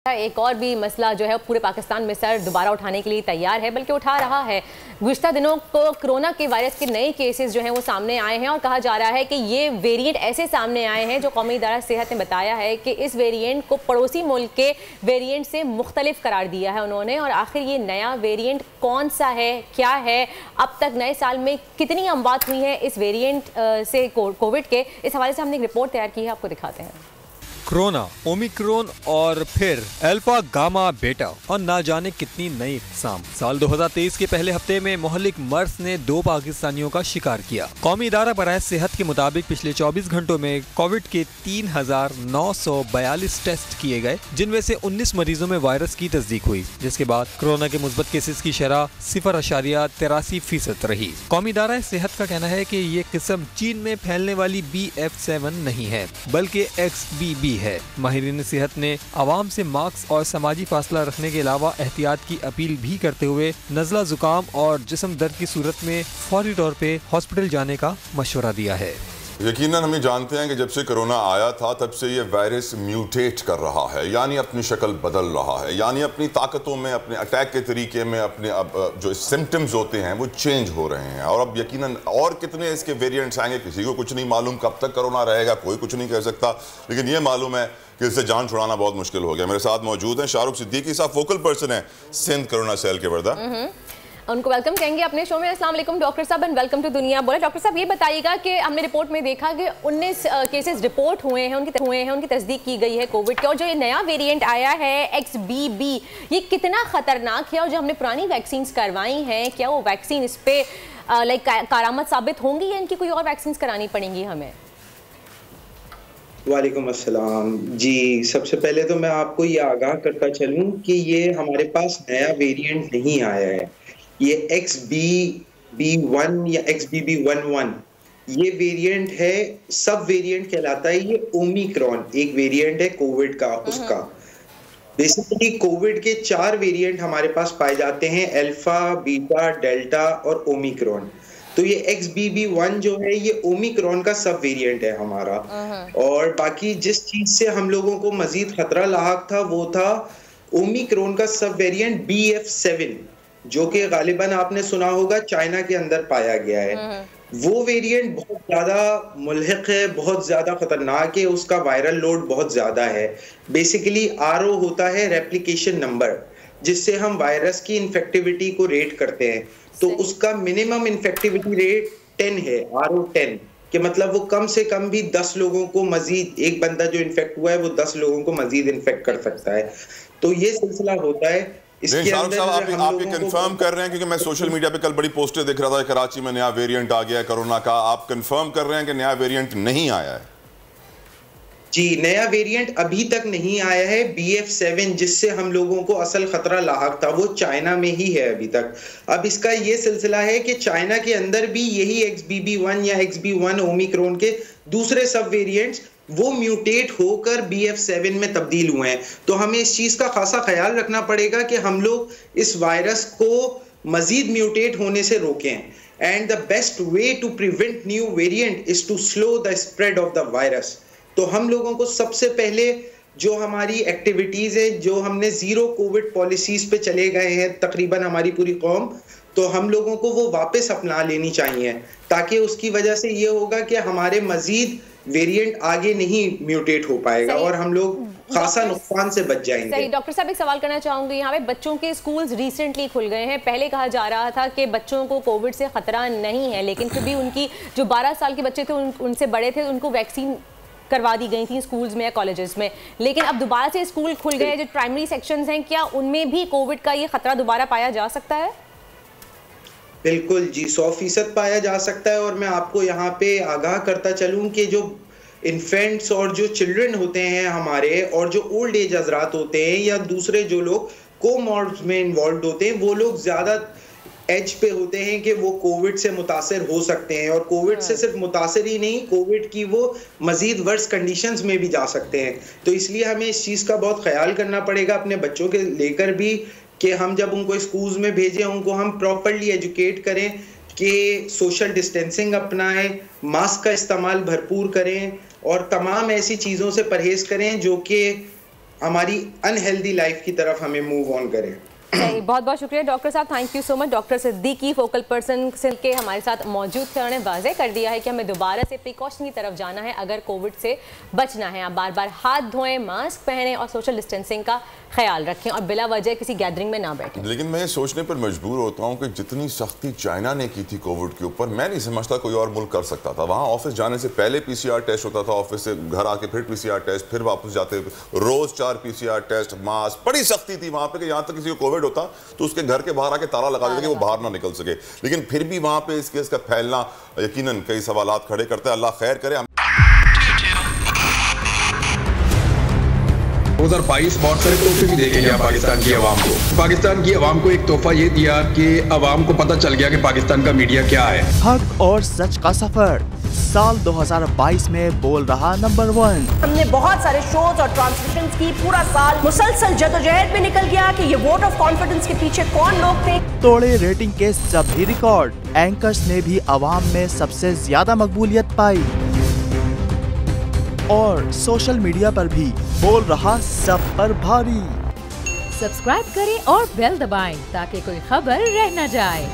एक और भी मसला जो है पूरे पाकिस्तान में सर दोबारा उठाने के लिए तैयार है, बल्कि उठा रहा है। गुज़िश्ता दिनों को कोरोना के वायरस के नए केसेस जो हैं वो सामने आए हैं और कहा जा रहा है कि ये वेरिएंट ऐसे सामने आए हैं जो कौमी इदारा सेहत ने बताया है कि इस वेरिएंट को पड़ोसी मुल्क के वेरिएंट से मुख्तलिफ करार दिया है उन्होंने। और आखिर ये नया वेरिएंट कौन सा है, क्या है, अब तक नए साल में कितनी अमवात हुई हैं इस वेरिएंट से कोविड के, इस हवाले से हमने एक रिपोर्ट तैयार की है, आपको दिखाते हैं। कोरोना, ओमिक्रॉन और फिर अल्फा गामा बेटा और ना जाने कितनी नई इक़साम। साल 2023 के पहले हफ्ते में मोहल्लिक मर्स ने 2 पाकिस्तानियों का शिकार किया। कौमी इदारा बराए सेहत के मुताबिक पिछले 24 घंटों में कोविड के 3,942 टेस्ट किए गए, जिनमें से 19 मरीजों में वायरस की तस्दीक हुई, जिसके बाद कोरोना के मुस्बत केसेस की शरह 0.83% रही। कौमी इदारा सेहत का कहना है कि ये किस्म चीन में फैलने वाली BF7 नहीं है, बल्कि XBB है। माहिरीन सेहत ने आवाम से मास्क और समाजी फासला रखने के अलावा एहतियात की अपील भी करते हुए नज़ला, जुकाम और जिस्म दर्द की सूरत में फौरी तौर पे हॉस्पिटल जाने का मशवरा दिया है। यकीनन हम जानते हैं कि जब से कोरोना आया था तब से ये वायरस म्यूटेट कर रहा है, यानी अपनी शक्ल बदल रहा है, यानी अपनी ताकतों में, अपने अटैक के तरीके में, अपने अब जो सिम्टम्स होते हैं वो चेंज हो रहे हैं। और अब यकीनन और कितने इसके वेरिएंट्स आएंगे किसी को कुछ नहीं मालूम, कब तक कोरोना रहेगा कोई कुछ नहीं कह सकता, लेकिन ये मालूम है कि इससे जान छुड़ाना बहुत मुश्किल हो गया। मेरे साथ मौजूद हैं शाहरुख सिद्दीकी साहब, फोकल पर्सन है सिंध कोरोना सेल के वर्दा। उनको वेलकम कहेंगे अपने शो में। अस्सलाम वालेकुम डॉक्टर साहब एंड वेलकम टू दुनिया बोले। डॉक्टर साहब ये बताइएगा कि हमने रिपोर्ट में देखा कि 19 केसेस रिपोर्ट हुए हैं, उनकी तस्दीक की गई है कोविड के, और जो ये नया वेरिएंट आया है XBB, ये कितना खतरनाक है और जो हमने पुरानी वैक्सीन करवाई हैं, क्या वो वैक्सीन इस पे कारामद साबित होंगी या इनकी कोई और वैक्सीन करानी पड़ेंगी हमें? वालेकुम अस्सलाम जी। सबसे पहले तो मैं आपको ये आगाह करता चलूं कि ये हमारे पास नया वेरिएंट नहीं आया है। ये XBB1 या XBB11 ये वेरिएंट है, सब वेरिएंट कहलाता है। ये ओमिक्रॉन एक वेरिएंट है कोविड का, उसका बेसिकली कोविड के 4 वेरिएंट हमारे पास पाए जाते हैं, अल्फा, बीटा, डेल्टा और ओमिक्रॉन। तो ये XBB1 जो है ये ओमिक्रॉन का सब वेरिएंट है हमारा। और बाकी जिस चीज से हम लोगों को मजीद खतरा लाहक था वो था ओमिक्रॉन का सब वेरिएंट BF7, जो कि गालिबन आपने सुना होगा चाइना के अंदर पाया गया है। वो वेरिएंट बहुत ज्यादा मुल्हिक है, बहुत ज्यादा खतरनाक है, उसका वायरल लोड बहुत ज्यादा है। बेसिकली RO होता है रेप्लिकेशन नंबर, जिससे हम वायरस की इन्फेक्टिविटी को रेट करते हैं। तो उसका मिनिमम इन्फेक्टिविटी रेट 10 है, RO 10 के मतलब वो कम से कम भी 10 लोगों को मजीद, एक बंदा जो इन्फेक्ट हुआ है वो 10 लोगों को मजीद इन्फेक्ट कर सकता है। तो ये सिलसिला होता है। इसके अंदर आप ये कंफर्म कर रहे हैं, क्योंकि मैं सोशल मीडिया पे कल बड़ी पोस्टें देख रहा था, कराची में नया वेरिएंट आ गया है कोरोना का, आप कंफर्म कर रहे हैं कि नया वेरिएंट नहीं आया है? जी, नया वेरिएंट अभी तक नहीं आया है। BF7 जिससे हम लोगों को असल खतरा लाहक था वो चाइना में ही है अभी तक। अब इसका ये सिलसिला है कि चाइना के अंदर भी यही XBB1 या XBB1 ओमिक्रॉन के दूसरे सब वेरिएंट्स वो म्यूटेट होकर BF7 में तब्दील हुए हैं। तो हमें इस चीज का खासा ख्याल रखना पड़ेगा कि हम लोग इस वायरस को मजीद म्यूटेट होने से रोकें। And the best way to prevent new variant is to slow the spread of the virus. तो हम लोगों को सबसे पहले जो हमारी एक्टिविटीज है, जो हमने जीरो कोविड पॉलिसीज पे चले गए हैं तकरीबन हमारी पूरी कौम, तो हम लोगों को वो वापस अपना लेनी चाहिए, ताकि उसकी वजह से ये होगा कि हमारे मजीद वेरिएंट आगे नहीं म्यूटेट हो पाएगा और हम लोग खासा नुकसान से बच जाएंगे। सही। डॉक्टर साहब एक सवाल करना चाहूंगी, यहाँ पे बच्चों के स्कूल्स रिसेंटली खुल गए हैं। पहले कहा जा रहा था कि बच्चों को कोविड से खतरा नहीं है, लेकिन फिर भी उनकी जो 12 साल के बच्चे थे उनसे बड़े थे, उनको वैक्सीन करवा दी गई थी स्कूल्स में या कॉलेजेस में। लेकिन अब दोबारा से स्कूल खुल गए, जो प्राइमरी सेक्शंस हैं, क्या उनमें भी कोविड का ये खतरा दोबारा पाया जा सकता है? बिल्कुल जी, 100% पाया जा सकता है। और मैं आपको यहाँ पे आगाह करता चलूं कि जो इन्फेंट्स और जो चिल्ड्रन होते हैं हमारे, और जो ओल्ड एज हजरात होते हैं या दूसरे जो लोग कोमॉर्ब्स में इन्वॉल्व होते हैं, वो लोग ज्यादा एज पे होते हैं कि वो कोविड से मुतासर हो सकते हैं। और कोविड से सिर्फ मुतासर ही नहीं, कोविड की वो मजीद वर्स कंडीशंस में भी जा सकते हैं। तो इसलिए हमें इस चीज़ का बहुत ख्याल करना पड़ेगा अपने बच्चों के लेकर भी, कि हम जब उनको स्कूल्स में भेजें उनको हम प्रॉपरली एजुकेट करें कि सोशल डिस्टेंसिंग अपनाएं, मास्क का इस्तेमाल भरपूर करें और तमाम ऐसी चीज़ों से परहेज़ करें जो कि हमारी अनहेल्दी लाइफ की तरफ हमें मूव ऑन करें। सही, बहुत बहुत शुक्रिया डॉक्टर साहब, thank you so much. Doctor Siddiqui focal person के हमारे साथ मौजूद थे, उन्होंने वाज़ेह कर दिया है कि हमें दोबारा से प्रिकॉशन की तरफ जाना है अगर कोविड से बचना है। आप बार बार हाथ धोएं, मास्क पहनें और सोशल डिस्टेंसिंग का ख्याल रखें और बिला वजह किसी गैदरिंग में ना बैठें। लेकिन मैं ये सोचने पर मजबूर होता हूँ कि जितनी सख्ती चाइना ने की थी कोविड के ऊपर, मैं नहीं समझता कोई और मुल्क कर सकता था। वहाँ ऑफिस जाने से पहले PCR टेस्ट होता था, ऑफिस से घर आके फिर PCR टेस्ट, फिर वापस जाते रोज 4 PCR टेस्ट, मास्क, बड़ी सख्ती थी वहाँ पे कि यहाँ तक किसी को कोविड होता तो उसके घर के बाहर आके ताला लगा देते कि वो बाहर ना निकल सके। लेकिन फिर भी वहाँ पे इस केस का फैलना यकीनन कई सवालात खड़े करता है। अल्लाह खैर करे। 2022 बहुत सारे तोहफे भी देके गया पाकिस्तान की आवाम को। पाकिस्तान की आवाम को एक तोहफा ये दिया कि आवाम को पता चल गया कि पाकिस्तान का मीडिया क्या है। हक और सच का सफर साल 2022 में बोल रहा नंबर 1। हमने बहुत सारे शोज और ट्रांसमिशंस की, पूरा साल मुसलसल जदोजहद में निकल गया कि ये वोट ऑफ कॉन्फिडेंस के पीछे कौन लोग थे। तोड़े रेटिंग के सभी रिकॉर्ड, एंकर्स ने भी आवाम में सबसे ज्यादा मकबूलियत पाई और सोशल मीडिया पर भी बोल रहा सब पर भारी। सब्सक्राइब करें और बेल दबाएं ताकि कोई खबर रह न जाए।